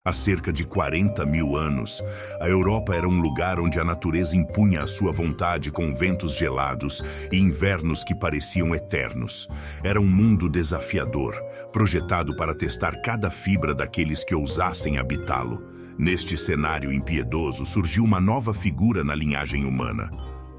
Há cerca de 40 mil anos, a Europa era um lugar onde a natureza impunha a sua vontade com ventos gelados e invernos que pareciam eternos. Era um mundo desafiador, projetado para testar cada fibra daqueles que ousassem habitá-lo. Neste cenário impiedoso surgiu uma nova figura na linhagem humana: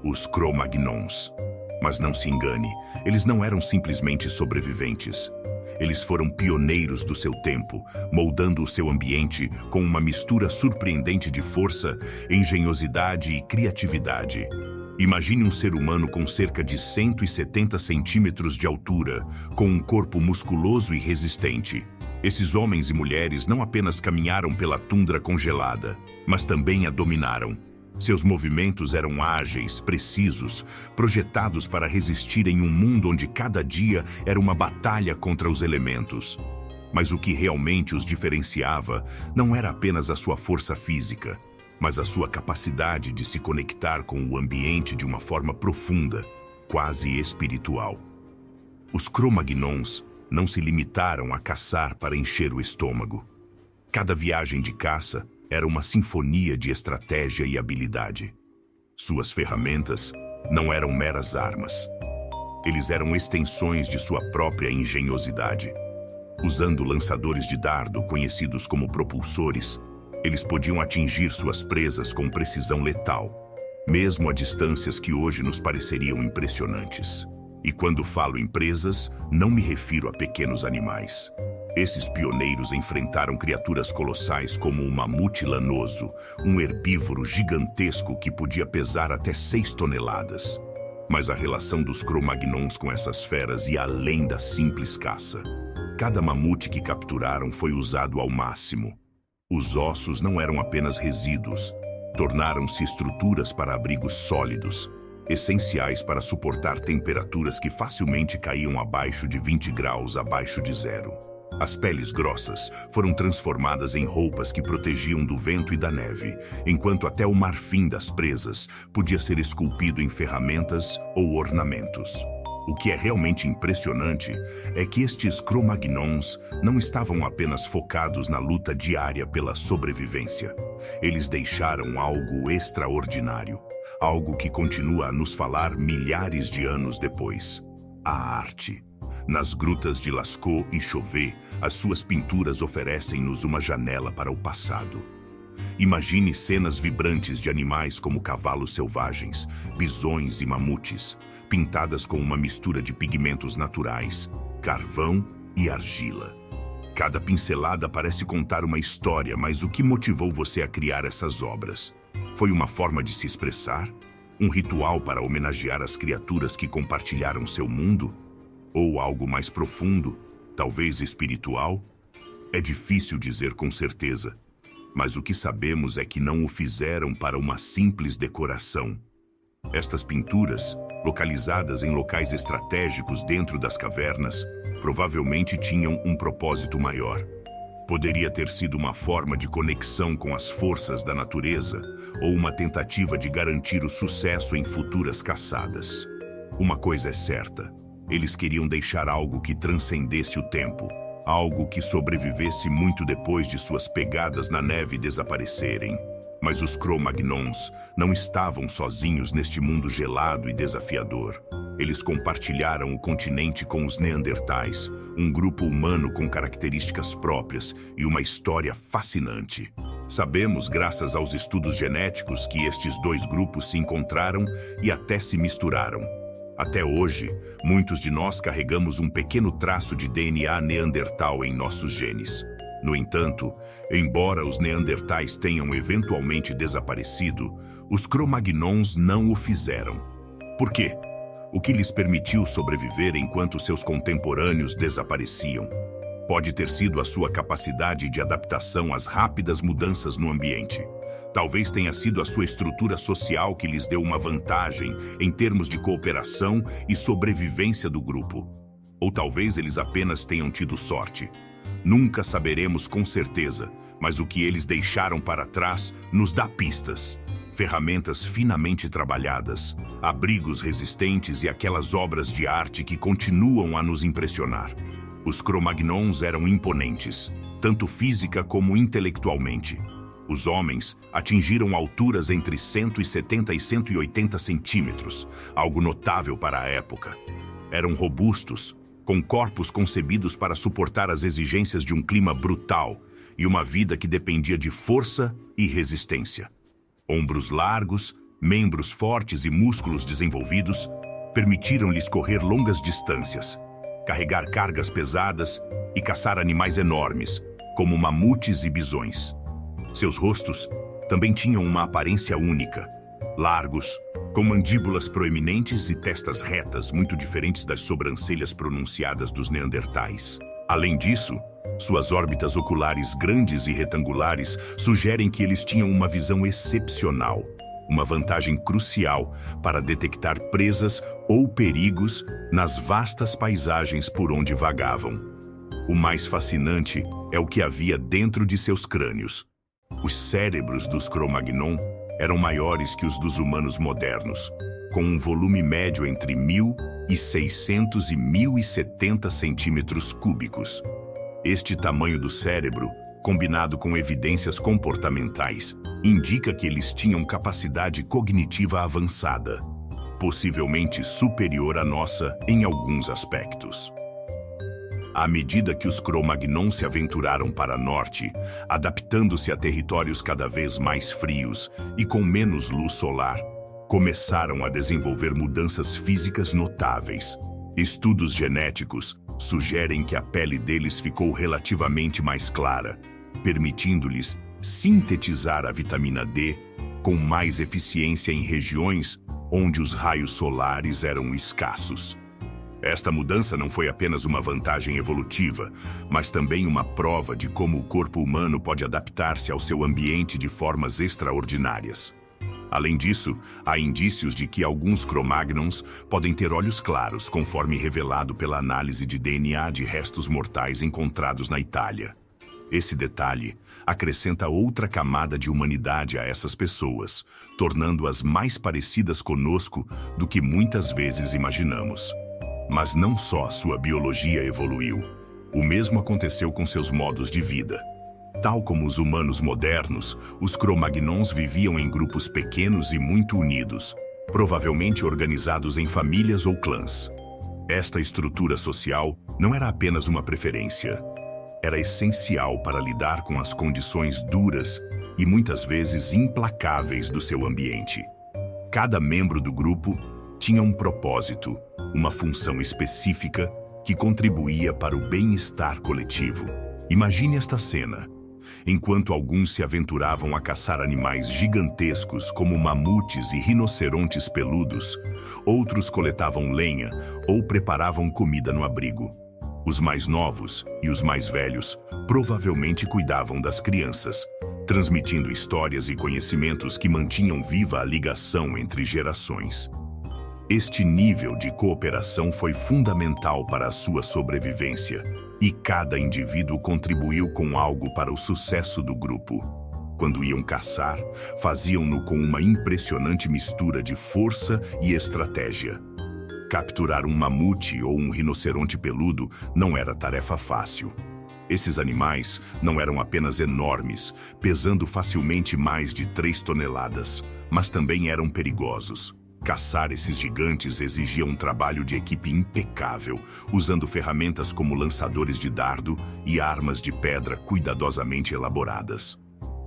os Cro-Magnons. Mas não se engane, eles não eram simplesmente sobreviventes. Eles foram pioneiros do seu tempo, moldando o seu ambiente com uma mistura surpreendente de força, engenhosidade e criatividade. Imagine um ser humano com cerca de 170 centímetros de altura, com um corpo musculoso e resistente. Esses homens e mulheres não apenas caminharam pela tundra congelada, mas também a dominaram. Seus movimentos eram ágeis, precisos, projetados para resistir em um mundo onde cada dia era uma batalha contra os elementos. Mas o que realmente os diferenciava não era apenas a sua força física, mas a sua capacidade de se conectar com o ambiente de uma forma profunda, quase espiritual. Os Cro-Magnons não se limitaram a caçar para encher o estômago. Cada viagem de caça era uma sinfonia de estratégia e habilidade. Suas ferramentas não eram meras armas. Eles eram extensões de sua própria engenhosidade. Usando lançadores de dardo, conhecidos como propulsores, eles podiam atingir suas presas com precisão letal, mesmo a distâncias que hoje nos pareceriam impressionantes. E quando falo em presas, não me refiro a pequenos animais. Esses pioneiros enfrentaram criaturas colossais como o mamute lanoso, um herbívoro gigantesco que podia pesar até 6 toneladas. Mas a relação dos Cro-Magnons com essas feras ia além da simples caça. Cada mamute que capturaram foi usado ao máximo. Os ossos não eram apenas resíduos, tornaram-se estruturas para abrigos sólidos, essenciais para suportar temperaturas que facilmente caíam abaixo de 20 graus abaixo de zero. As peles grossas foram transformadas em roupas que protegiam do vento e da neve, enquanto até o marfim das presas podia ser esculpido em ferramentas ou ornamentos. O que é realmente impressionante é que estes Cro-Magnons não estavam apenas focados na luta diária pela sobrevivência. Eles deixaram algo extraordinário, algo que continua a nos falar milhares de anos depois: a arte. Nas grutas de Lascaux e Chauvet, as suas pinturas oferecem-nos uma janela para o passado. Imagine cenas vibrantes de animais como cavalos selvagens, bisões e mamutes, pintadas com uma mistura de pigmentos naturais, carvão e argila. Cada pincelada parece contar uma história, mas o que motivou você a criar essas obras? Foi uma forma de se expressar? Um ritual para homenagear as criaturas que compartilharam seu mundo? Ou algo mais profundo, talvez espiritual? É difícil dizer com certeza, mas o que sabemos é que não o fizeram para uma simples decoração. Estas pinturas, localizadas em locais estratégicos dentro das cavernas, provavelmente tinham um propósito maior. Poderia ter sido uma forma de conexão com as forças da natureza ou uma tentativa de garantir o sucesso em futuras caçadas. Uma coisa é certa: eles queriam deixar algo que transcendesse o tempo, algo que sobrevivesse muito depois de suas pegadas na neve desaparecerem. Mas os Cro-Magnons não estavam sozinhos neste mundo gelado e desafiador. Eles compartilharam o continente com os Neandertais, um grupo humano com características próprias e uma história fascinante. Sabemos, graças aos estudos genéticos, que estes dois grupos se encontraram e até se misturaram. Até hoje, muitos de nós carregamos um pequeno traço de DNA neandertal em nossos genes. No entanto, embora os neandertais tenham eventualmente desaparecido, os Cro-Magnons não o fizeram. Por quê? O que lhes permitiu sobreviver enquanto seus contemporâneos desapareciam? Pode ter sido a sua capacidade de adaptação às rápidas mudanças no ambiente. Talvez tenha sido a sua estrutura social que lhes deu uma vantagem em termos de cooperação e sobrevivência do grupo. Ou talvez eles apenas tenham tido sorte. Nunca saberemos com certeza, mas o que eles deixaram para trás nos dá pistas. Ferramentas finamente trabalhadas, abrigos resistentes e aquelas obras de arte que continuam a nos impressionar. Os Cro-Magnons eram imponentes. tanto física como intelectualmente. Os homens atingiram alturas entre 170 e 180 centímetros, algo notável para a época. Eram robustos, com corpos concebidos para suportar as exigências de um clima brutal e uma vida que dependia de força e resistência. Ombros largos, membros fortes e músculos desenvolvidos permitiram-lhes correr longas distâncias, carregar cargas pesadas e caçar animais enormes, como mamutes e bisões. Seus rostos também tinham uma aparência única, largos, com mandíbulas proeminentes e testas retas muito diferentes das sobrancelhas pronunciadas dos neandertais. Além disso, suas órbitas oculares grandes e retangulares sugerem que eles tinham uma visão excepcional, uma vantagem crucial para detectar presas ou perigos nas vastas paisagens por onde vagavam. O mais fascinante é o que havia dentro de seus crânios. Os cérebros dos Cro-Magnon eram maiores que os dos humanos modernos, com um volume médio entre 1.600 e 1.070 centímetros cúbicos. Este tamanho do cérebro, combinado com evidências comportamentais, indica que eles tinham capacidade cognitiva avançada, possivelmente superior à nossa em alguns aspectos. À medida que os Cro-Magnon se aventuraram para norte, adaptando-se a territórios cada vez mais frios e com menos luz solar, começaram a desenvolver mudanças físicas notáveis. Estudos genéticos sugerem que a pele deles ficou relativamente mais clara, permitindo-lhes sintetizar a vitamina D com mais eficiência em regiões onde os raios solares eram escassos. Esta mudança não foi apenas uma vantagem evolutiva, mas também uma prova de como o corpo humano pode adaptar-se ao seu ambiente de formas extraordinárias. Além disso, há indícios de que alguns Cro-Magnons podem ter olhos claros, conforme revelado pela análise de DNA de restos mortais encontrados na Itália. Esse detalhe acrescenta outra camada de humanidade a essas pessoas, tornando-as mais parecidas conosco do que muitas vezes imaginamos. Mas não só a sua biologia evoluiu. O mesmo aconteceu com seus modos de vida. Tal como os humanos modernos, os Cro-Magnons viviam em grupos pequenos e muito unidos, provavelmente organizados em famílias ou clãs. Esta estrutura social não era apenas uma preferência. Era essencial para lidar com as condições duras e muitas vezes implacáveis do seu ambiente. Cada membro do grupo tinha um propósito, uma função específica que contribuía para o bem-estar coletivo. Imagine esta cena. Enquanto alguns se aventuravam a caçar animais gigantescos como mamutes e rinocerontes peludos, outros coletavam lenha ou preparavam comida no abrigo. Os mais novos e os mais velhos provavelmente cuidavam das crianças, transmitindo histórias e conhecimentos que mantinham viva a ligação entre gerações. Este nível de cooperação foi fundamental para a sua sobrevivência, e cada indivíduo contribuiu com algo para o sucesso do grupo. Quando iam caçar, faziam-no com uma impressionante mistura de força e estratégia. Capturar um mamute ou um rinoceronte peludo não era tarefa fácil. Esses animais não eram apenas enormes, pesando facilmente mais de 3 toneladas, mas também eram perigosos. Caçar esses gigantes exigia um trabalho de equipe impecável, usando ferramentas como lançadores de dardo e armas de pedra cuidadosamente elaboradas.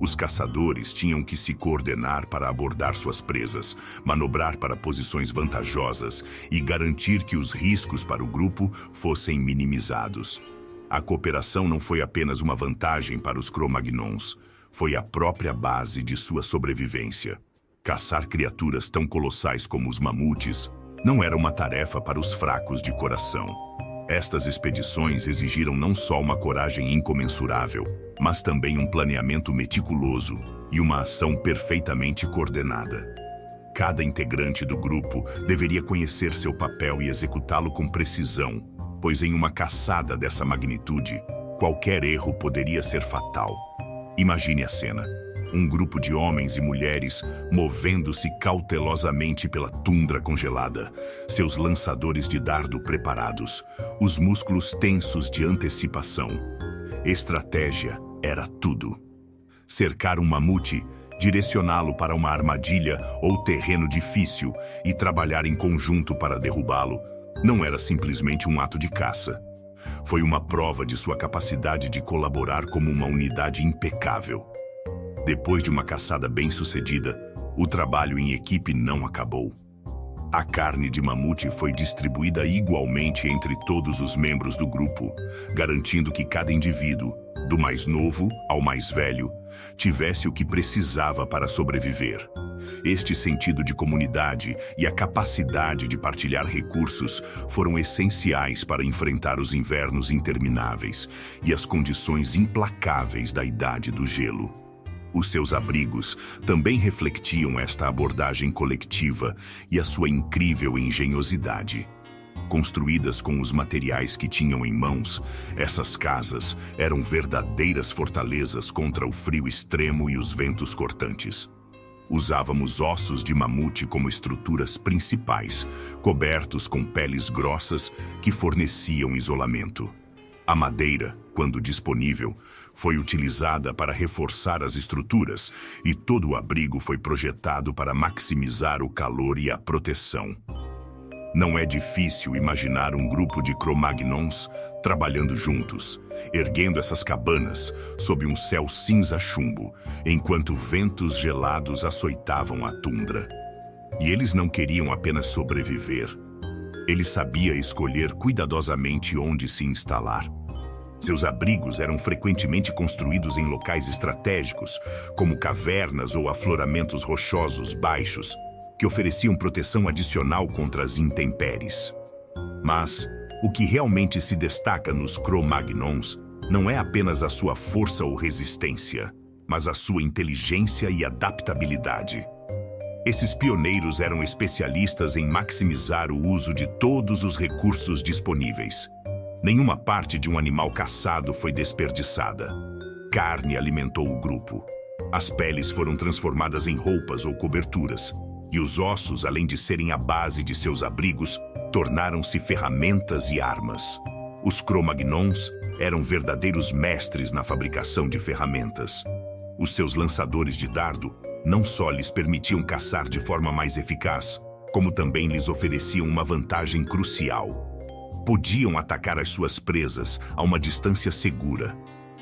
Os caçadores tinham que se coordenar para abordar suas presas, manobrar para posições vantajosas e garantir que os riscos para o grupo fossem minimizados. A cooperação não foi apenas uma vantagem para os Cro-Magnons, foi a própria base de sua sobrevivência. Caçar criaturas tão colossais como os mamutes não era uma tarefa para os fracos de coração. Estas expedições exigiram não só uma coragem incomensurável, mas também um planeamento meticuloso e uma ação perfeitamente coordenada. Cada integrante do grupo deveria conhecer seu papel e executá-lo com precisão, pois em uma caçada dessa magnitude, qualquer erro poderia ser fatal. Imagine a cena. Um grupo de homens e mulheres movendo-se cautelosamente pela tundra congelada, seus lançadores de dardo preparados, os músculos tensos de antecipação. Estratégia era tudo. Cercar um mamute, direcioná-lo para uma armadilha ou terreno difícil e trabalhar em conjunto para derrubá-lo não era simplesmente um ato de caça. Foi uma prova de sua capacidade de colaborar como uma unidade impecável. Depois de uma caçada bem-sucedida, o trabalho em equipe não acabou. A carne de mamute foi distribuída igualmente entre todos os membros do grupo, garantindo que cada indivíduo, do mais novo ao mais velho, tivesse o que precisava para sobreviver. Este sentido de comunidade e a capacidade de partilhar recursos foram essenciais para enfrentar os invernos intermináveis e as condições implacáveis da Idade do Gelo. Os seus abrigos também refletiam esta abordagem coletiva e a sua incrível engenhosidade. Construídas com os materiais que tinham em mãos, essas casas eram verdadeiras fortalezas contra o frio extremo e os ventos cortantes. Usávamos ossos de mamute como estruturas principais, cobertos com peles grossas que forneciam isolamento. A madeira, quando disponível, foi utilizada para reforçar as estruturas e todo o abrigo foi projetado para maximizar o calor e a proteção. Não é difícil imaginar um grupo de Cro-Magnons trabalhando juntos, erguendo essas cabanas sob um céu cinza-chumbo, enquanto ventos gelados açoitavam a tundra. E eles não queriam apenas sobreviver. Eles sabiam escolher cuidadosamente onde se instalar. Seus abrigos eram frequentemente construídos em locais estratégicos, como cavernas ou afloramentos rochosos baixos, que ofereciam proteção adicional contra as intempéries. Mas o que realmente se destaca nos Cro-Magnons não é apenas a sua força ou resistência, mas a sua inteligência e adaptabilidade. Esses pioneiros eram especialistas em maximizar o uso de todos os recursos disponíveis. Nenhuma parte de um animal caçado foi desperdiçada. Carne alimentou o grupo. As peles foram transformadas em roupas ou coberturas. E os ossos, além de serem a base de seus abrigos, tornaram-se ferramentas e armas. Os Cro-Magnons eram verdadeiros mestres na fabricação de ferramentas. Os seus lançadores de dardo não só lhes permitiam caçar de forma mais eficaz, como também lhes ofereciam uma vantagem crucial. Podiam atacar as suas presas a uma distância segura,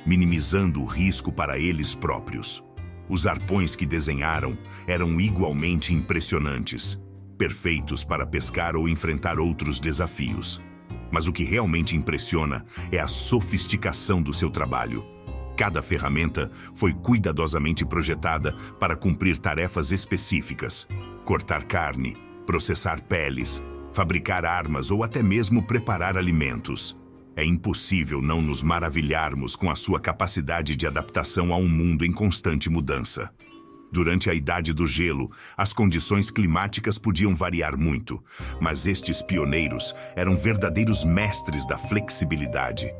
minimizando o risco para eles próprios. Os arpões que desenharam eram igualmente impressionantes, perfeitos para pescar ou enfrentar outros desafios. Mas o que realmente impressiona é a sofisticação do seu trabalho. Cada ferramenta foi cuidadosamente projetada para cumprir tarefas específicas: cortar carne, processar peles, fabricar armas ou até mesmo preparar alimentos. É impossível não nos maravilharmos com a sua capacidade de adaptação a um mundo em constante mudança. Durante a Idade do Gelo, as condições climáticas podiam variar muito, mas estes pioneiros eram verdadeiros mestres da flexibilidade.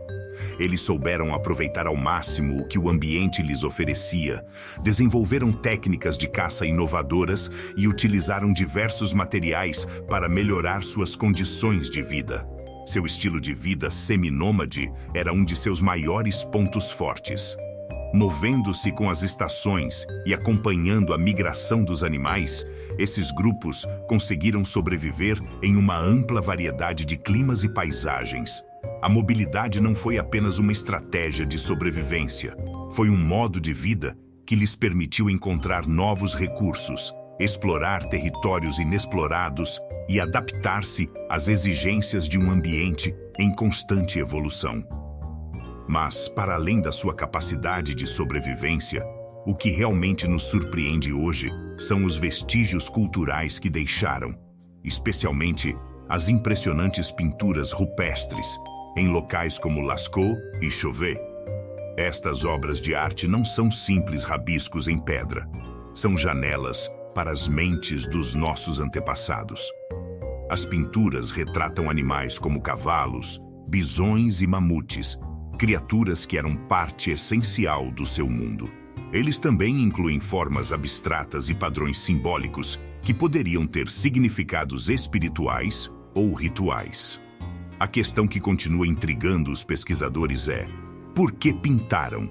Eles souberam aproveitar ao máximo o que o ambiente lhes oferecia, desenvolveram técnicas de caça inovadoras e utilizaram diversos materiais para melhorar suas condições de vida. Seu estilo de vida seminômade era um de seus maiores pontos fortes. Movendo-se com as estações e acompanhando a migração dos animais, esses grupos conseguiram sobreviver em uma ampla variedade de climas e paisagens. A mobilidade não foi apenas uma estratégia de sobrevivência, foi um modo de vida que lhes permitiu encontrar novos recursos, explorar territórios inexplorados e adaptar-se às exigências de um ambiente em constante evolução. Mas, para além da sua capacidade de sobrevivência, o que realmente nos surpreende hoje são os vestígios culturais que deixaram, especialmente as impressionantes pinturas rupestres em locais como Lascaux e Chauvet. Estas obras de arte não são simples rabiscos em pedra, são janelas para as mentes dos nossos antepassados. As pinturas retratam animais como cavalos, bisões e mamutes, criaturas que eram parte essencial do seu mundo. Eles também incluem formas abstratas e padrões simbólicos que poderiam ter significados espirituais ou rituais. A questão que continua intrigando os pesquisadores é: Por que pintaram?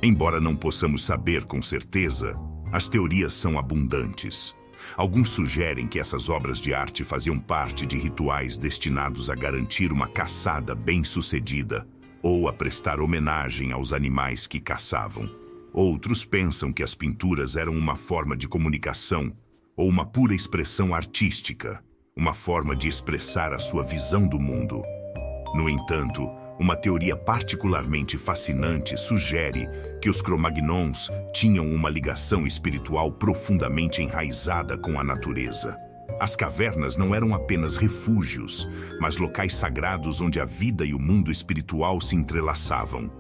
Embora não possamos saber com certeza, as teorias são abundantes. Alguns sugerem que essas obras de arte faziam parte de rituais destinados a garantir uma caçada bem-sucedida ou a prestar homenagem aos animais que caçavam. Outros pensam que as pinturas eram uma forma de comunicação ou uma pura expressão artística, uma forma de expressar a sua visão do mundo. No entanto, uma teoria particularmente fascinante sugere que os Cro-Magnons tinham uma ligação espiritual profundamente enraizada com a natureza. As cavernas não eram apenas refúgios, mas locais sagrados onde a vida e o mundo espiritual se entrelaçavam.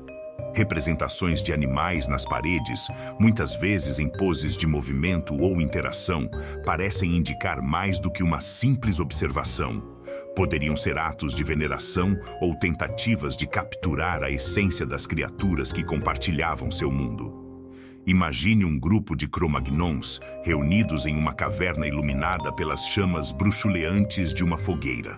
Representações de animais nas paredes, muitas vezes em poses de movimento ou interação, parecem indicar mais do que uma simples observação. Poderiam ser atos de veneração ou tentativas de capturar a essência das criaturas que compartilhavam seu mundo. Imagine um grupo de Cro-Magnons reunidos em uma caverna iluminada pelas chamas bruxuleantes de uma fogueira.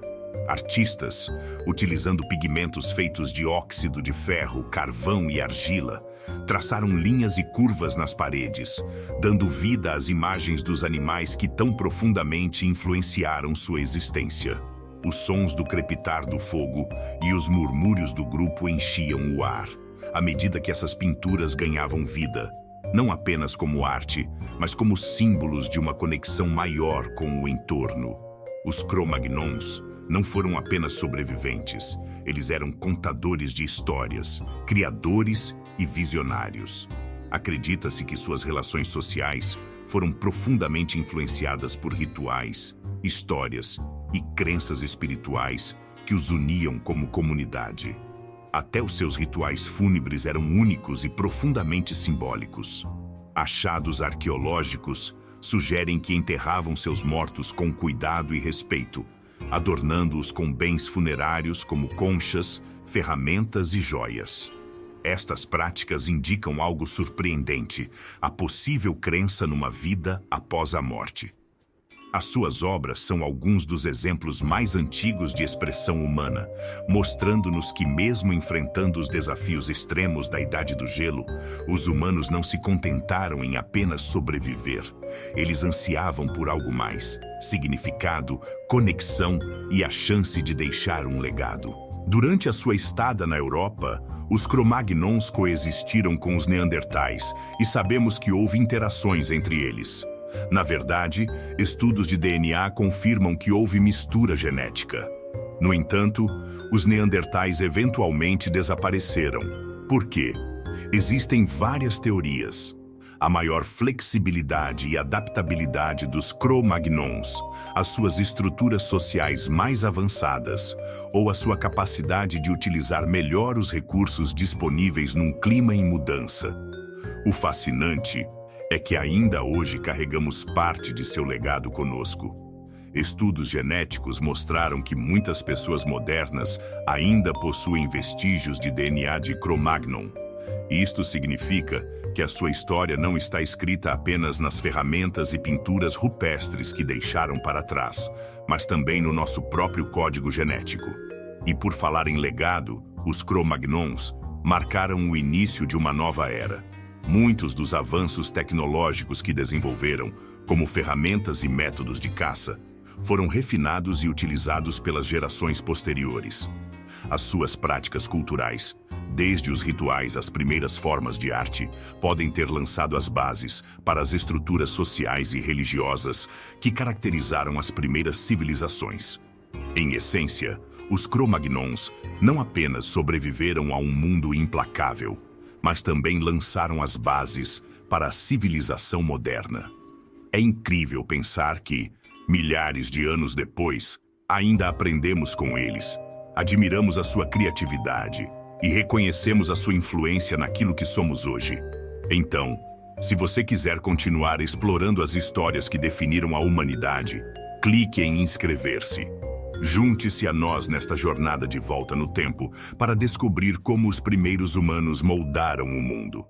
Artistas, utilizando pigmentos feitos de óxido de ferro, carvão e argila, traçaram linhas e curvas nas paredes, dando vida às imagens dos animais que tão profundamente influenciaram sua existência. Os sons do crepitar do fogo e os murmúrios do grupo enchiam o ar, à medida que essas pinturas ganhavam vida, não apenas como arte, mas como símbolos de uma conexão maior com o entorno. Os Cro-Magnons não foram apenas sobreviventes, eles eram contadores de histórias, criadores e visionários. Acredita-se que suas relações sociais foram profundamente influenciadas por rituais, histórias e crenças espirituais que os uniam como comunidade. Até os seus rituais fúnebres eram únicos e profundamente simbólicos. Achados arqueológicos sugerem que enterravam seus mortos com cuidado e respeito, adornando-os com bens funerários como conchas, ferramentas e joias. Estas práticas indicam algo surpreendente, a possível crença numa vida após a morte. As suas obras são alguns dos exemplos mais antigos de expressão humana, mostrando-nos que, mesmo enfrentando os desafios extremos da Idade do Gelo, os humanos não se contentaram em apenas sobreviver. Eles ansiavam por algo mais: significado, conexão e a chance de deixar um legado. Durante a sua estada na Europa, os Cro-Magnons coexistiram com os Neandertais e sabemos que houve interações entre eles. Na verdade, estudos de DNA confirmam que houve mistura genética. No entanto, os Neandertais eventualmente desapareceram. Por quê? Existem várias teorias. A maior flexibilidade e adaptabilidade dos Cro-Magnons, as suas estruturas sociais mais avançadas, ou a sua capacidade de utilizar melhor os recursos disponíveis num clima em mudança. O fascinante é que ainda hoje carregamos parte de seu legado conosco. Estudos genéticos mostraram que muitas pessoas modernas ainda possuem vestígios de DNA de Cro-Magnon. Isto significa que a sua história não está escrita apenas nas ferramentas e pinturas rupestres que deixaram para trás, mas também no nosso próprio código genético. E por falar em legado, os Cro-Magnons marcaram o início de uma nova era. Muitos dos avanços tecnológicos que desenvolveram, como ferramentas e métodos de caça, foram refinados e utilizados pelas gerações posteriores. As suas práticas culturais, desde os rituais às primeiras formas de arte, podem ter lançado as bases para as estruturas sociais e religiosas que caracterizaram as primeiras civilizações. Em essência, os Cro-Magnons não apenas sobreviveram a um mundo implacável, mas também lançaram as bases para a civilização moderna. É incrível pensar que, milhares de anos depois, ainda aprendemos com eles, admiramos a sua criatividade e reconhecemos a sua influência naquilo que somos hoje. Então, se você quiser continuar explorando as histórias que definiram a humanidade, clique em inscrever-se. Junte-se a nós nesta jornada de volta no tempo para descobrir como os primeiros humanos moldaram o mundo.